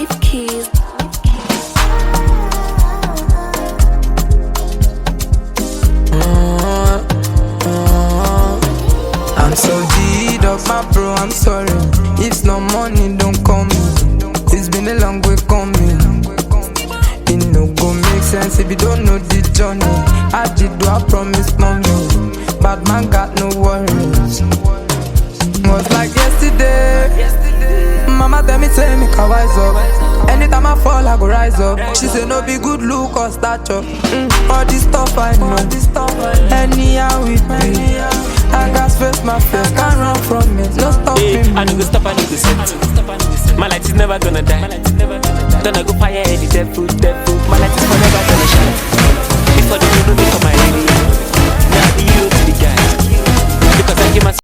Leave keys. I'm so G'd up, my bro, I'm sorry. If no money, don't call me. It's been a long way coming. It no go make sense if you don't know the journey. I did do, I promise, mommy. Bad man got no worries. Was like yesterday. Mama tell me, make I wise up. Anytime I fall, I go rise up. She say no be good look or stature. All this stuff I know. Anyhow it be. I got face my face, can't run from it. No stopping me. I need to stop, I need to set. My light is never gonna die. Then I go fire any devil.